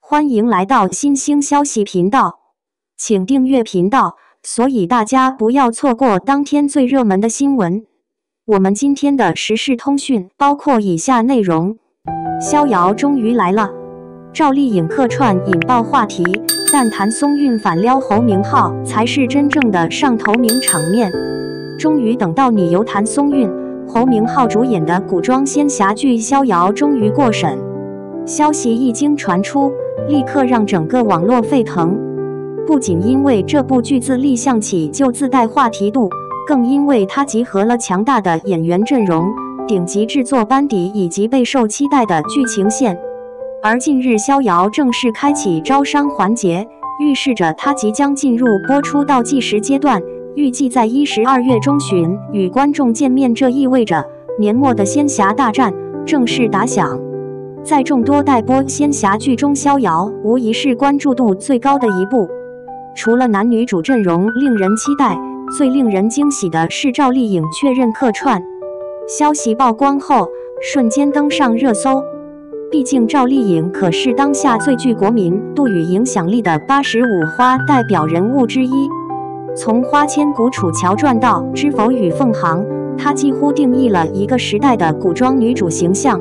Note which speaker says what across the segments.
Speaker 1: 歡迎來到新興消息頻道，請訂閱頻道，所以大家不要錯過當天最熱門的新聞。我們今天的時事通訊包括以下內容：逍遙終於來了，趙麗穎客串引爆話題，但譚松韻反撩侯明昊才是真正的上頭名場面。終於等到你，由譚松韻、侯明昊主演的古裝仙俠劇《逍遙》終於過審。消息一經傳出，立刻讓整個網絡沸騰。不僅因為這部劇自立項起就自帶話題度，更因為它集合了強大的演員陣容、頂級制作班底以及備受期待的劇情線。而近日，《逍遙》正式開啟招商環節，預示着它即將進入播出倒計時階段，預計在12月中旬與觀眾見面。這意味着年末的仙俠大戰正式打響。在眾多待播仙俠劇中，《逍遙》無疑是關注度最高的一部。除了男女主陣容令人期待，最令人驚喜的是趙麗穎確認客串。消息曝光後，瞬間登上熱搜。畢竟趙麗穎可是當下最具國民度與影響力的85花代表人物之一。從花千骨楚喬傳到知否與鳳航，她幾乎定義了一個時代的古裝女主形象。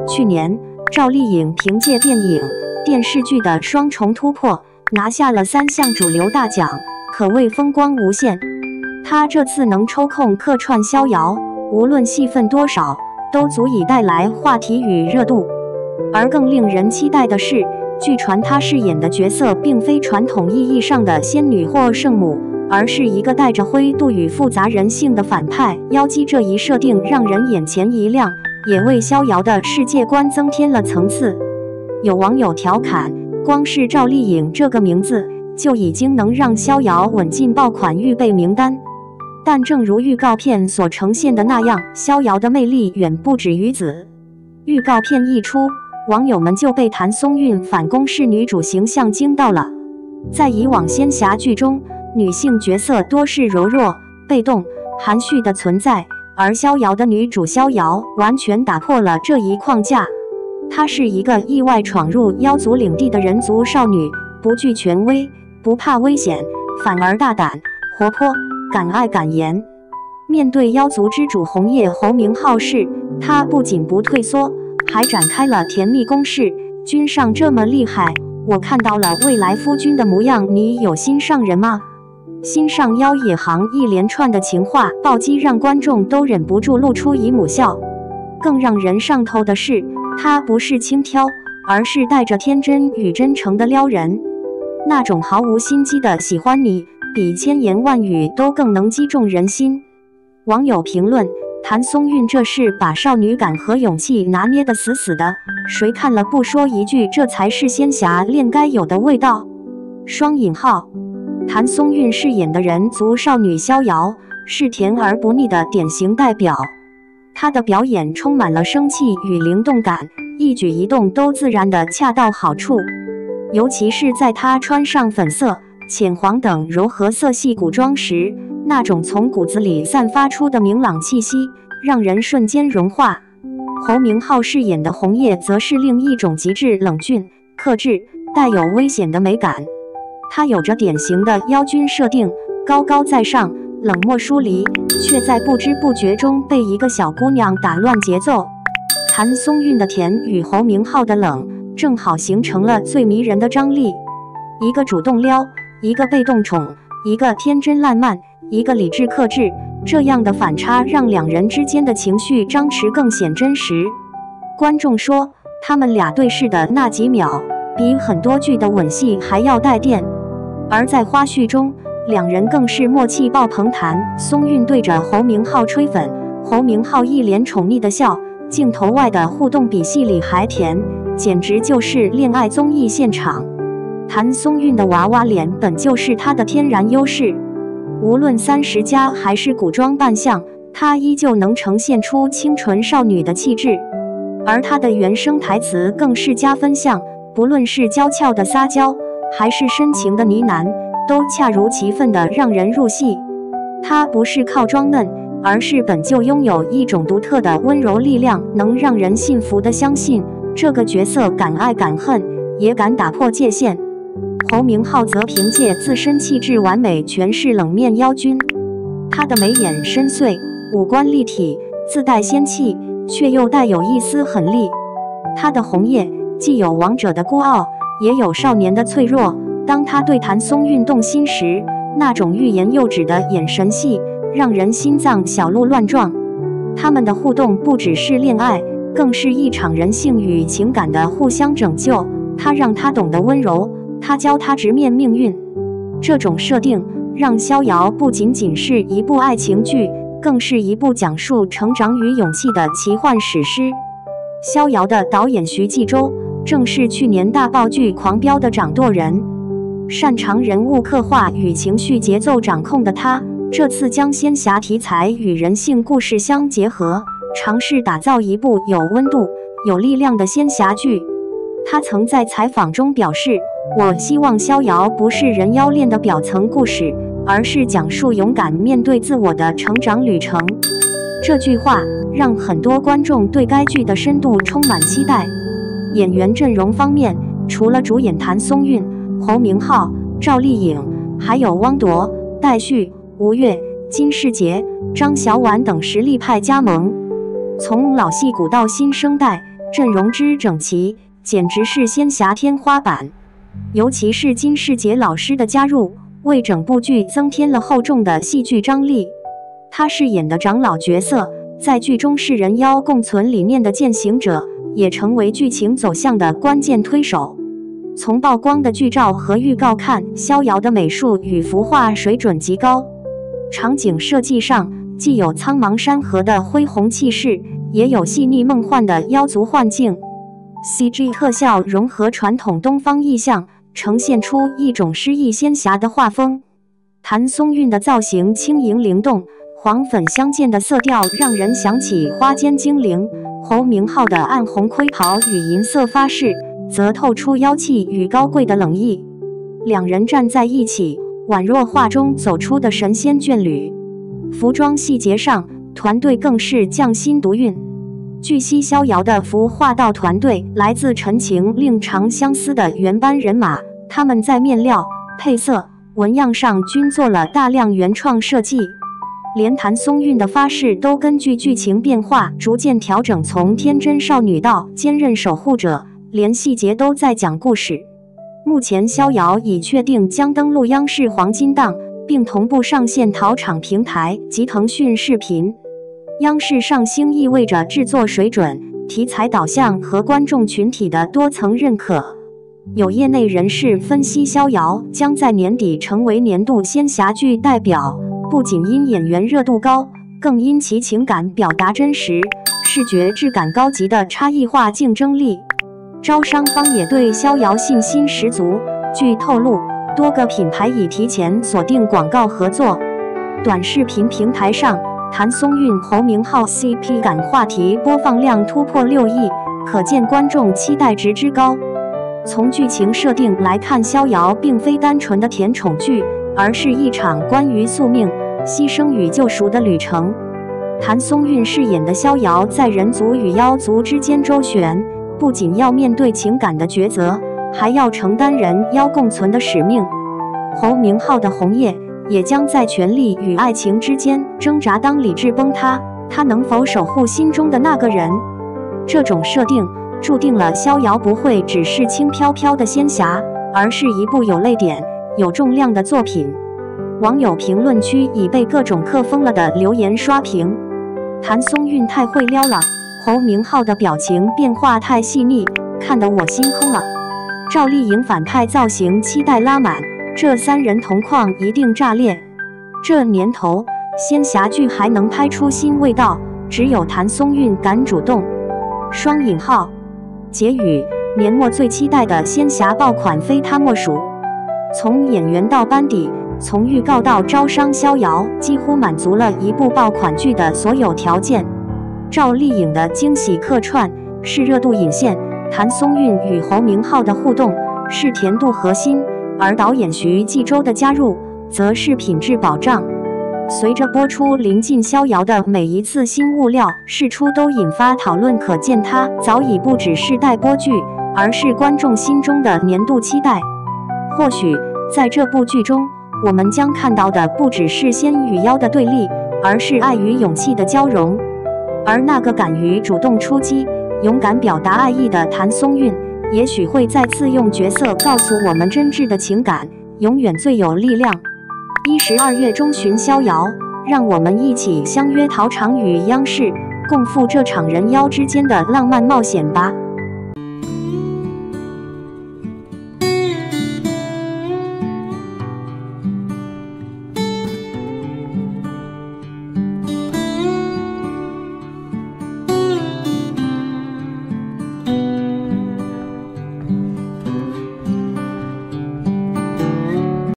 Speaker 1: 去年，趙麗穎憑借電影、電視劇的雙重突破，拿下了3項主流大獎，可謂風光無限。她這次能抽空客串逍遙，無論戲份多少，都足以帶來話題與熱度。而更令人期待的是，據傳她飾演的角色並非傳統意義上的仙女或聖母，而是一個帶着灰度與複雜人性的反派妖姬。這一設定讓人眼前一亮，也為逍遙的世界觀增添了層次。有網友調侃，光是趙麗穎這個名字就已經能讓逍遙穩進爆款預備名單。但正如預告片所呈現的那樣，逍遙的魅力遠不止於此。預告片一出，網友們就被譚松韻反攻勢女主形象驚到了。在以往仙俠劇中，女性角色多是柔弱、被動、含蓄的存在，而逍遙的女主逍遙完全打破了這一框架。她是一個意外闖入妖族領地的人族少女，不懼權威，不怕危險，反而大膽、活潑、敢愛敢言。面對妖族之主紅葉侯明昊時，她不僅不退縮，還展開了甜蜜攻勢。君上這麼厲害，我看到了未來夫君的模樣，你有心上人嗎？心上妖野行一連串的情話暴擊，讓觀眾都忍不住露出姨母笑。更讓人上頭的是，他不是輕佻，而是帶着天真與真誠的撩人。那種毫無心機的喜歡你，比千言萬語都更能擊中人心。網友評論：譚松韻這是把少女感和勇氣拿捏得死死的，誰看了不說一句這才是仙俠戀該有的味道？雙引號。譚松韻飾演的人族少女逍遙，是甜而不膩的典型代表。她的表演充滿了生氣與靈動感，一舉一動都自然地恰到好處。尤其是在她穿上粉色、淺黃等柔和色系古裝時，那種從骨子裡散發出的明朗氣息，讓人瞬間融化。侯明昊飾演的紅葉則是另一種極致冷峻、克制、帶有危險的美感。他有着典型的妖君設定，高高在上，冷漠疏離，卻在不知不覺中被一個小姑娘打亂節奏。譚松韻的甜與侯明昊的冷，正好形成了最迷人的張力。一個主動撩，一個被動寵，一個天真爛漫，一個理智克制，這樣的反差讓兩人之間的情緒張弛更顯真實。觀眾說，他們倆對視的那幾秒，比很多劇的吻戲還要帶電。而在花絮中，兩人更是默契爆棚。譚松韻對着侯明昊吹粉，侯明昊一臉寵溺的笑，鏡頭外的互動比戲裡還甜，簡直就是戀愛綜藝現場。譚松韻的娃娃臉本就是她的天然優勢，無論30+還是古裝扮相，她依舊能呈現出清純少女的氣質。而她的原聲台詞更是加分項，不論是嬌俏的撒嬌，還是深情的呢喃，都恰如其分地讓人入戲。她不是靠裝嫩，而是本就擁有一種獨特的溫柔力量，能讓人信服地相信這個角色敢愛敢恨，也敢打破界限。侯明昊則憑借自身氣質完美詮釋冷面妖君。他的眉眼深邃，五官立體，自帶仙氣，卻又帶有一絲狠戾。他的紅葉既有王者的孤傲，也有少年的脆弱。當他對譚松韻動心時，那種欲言又止的眼神戲，讓人心臟小鹿亂撞。他們的互動不只是戀愛，更是一場人性與情感的互相拯救。他讓他懂得溫柔，他教他直面命運。這種設定讓《逍遙》不僅僅是一部愛情劇，更是一部講述成長與勇氣的奇幻史詩。《逍遙》的導演徐紀周正是去年大爆劇《狂飆》的掌舵人，擅長人物刻畫與情緒節奏掌控的他，這次將仙俠題材與人性故事相結合，嘗試打造一部有溫度、有力量的仙俠劇。他曾在採訪中表示：“我希望《逍遙》不是人妖戀的表層故事，而是講述勇敢面對自我的成長旅程。”這句話讓很多觀眾對該劇的深度充滿期待。演員陣容方面，除了主演譚松韻、侯明昊、趙麗穎，還有汪鐸、戴旭、吳越、金士傑、張小婉等實力派加盟。從老戲骨到新生代，陣容之整齊，簡直是仙俠天花板。尤其是金士傑老師的加入，為整部劇增添了厚重的戲劇張力。他飾演的長老角色，在劇中是人妖共存理念的踐行者，也成為劇情走向的關鍵推手。從曝光的劇照和預告看，《逍遙》的美術與服化水準極高，場景設計上既有蒼茫山河的恢宏氣勢，也有細膩夢幻的妖族幻境。CG 特效融合傳統東方意象，呈現出一種詩意仙俠的畫風。譚松韻的造型輕盈靈動，黃粉相間的色調讓人想起花間精靈。侯明昊的暗紅盔袍與銀色髮飾則透出妖氣與高貴的冷意。兩人站在一起，宛若畫中走出的神仙眷侶。服裝細節上，團隊更是匠心獨運。據悉，《逍遙》的服化道團隊來自《陳情令》長相思的原班人馬，他們在面料、配色、紋樣上均做了大量原創設計，連譚松韻的髮飾都根據劇情變化逐漸調整，從天真少女到堅韌守護者，連細節都在講故事。目前，《逍遙》已確定將登陸央視黃金檔，並同步上線淘場平台及騰訊視頻。央視上星意味着製作水準、題材導向和觀眾群體的多層認可。有業內人士分析，《逍遙》將在年底成為年度仙俠劇代表，不僅因演員熱度高，更因其情感表達真實、視覺質感高級的差異化競爭力。招商方也對《逍遙》信心十足。據透露，多個品牌已提前鎖定廣告合作。短視頻平台上，譚松韻、侯明昊 CP 感話題播放量突破6億，可見觀眾期待值之高。從劇情設定來看，《逍遙》並非單純的甜寵劇，而是一場關於宿命、犧牲與救贖的旅程。譚松韻飾演的逍遙在人族與妖族之間周旋，不僅要面對情感的抉擇，還要承擔人妖共存的使命。侯明昊的紅葉也將在權力與愛情之間掙扎，當理智崩塌，他能否守護心中的那個人？這種設定注定了《逍遙》不會只是輕飄飄的仙俠，而是一部有淚點、有重量的作品。網友評論區已被各種課瘋了的留言刷屏。譚松韻太會撩了，侯明昊的表情變化太細膩，看得我心空了。趙麗穎反派造型期待拉滿，這三人同框一定炸裂。這年頭，仙俠劇還能拍出新味道，只有譚松韻敢主動。雙引號。結語：年末最期待的仙俠爆款非他莫屬。從演員到班底，從預告到招商，逍遙幾乎滿足了一部爆款劇的所有條件。趙麗穎的驚喜客串是熱度引線，譚松韻與侯明昊的互動是甜度核心，而導演徐紀周的加入則是品質保障。隨着播出，臨近逍遙的每一次新物料釋出都引發討論，可見它早已不只是待播劇，而是觀眾心中的年度期待。或許在這部劇中，我們將看到的不只是仙與妖的對立，而是愛與勇氣的交融。而那個敢於主動出擊、勇敢表達愛意的譚松韻，也許會再次用角色告訴我們，真摯的情感永遠最有力量。12月中旬逍遙，讓我們一起相約桃場與央視，共赴這場人妖之間的浪漫冒險吧。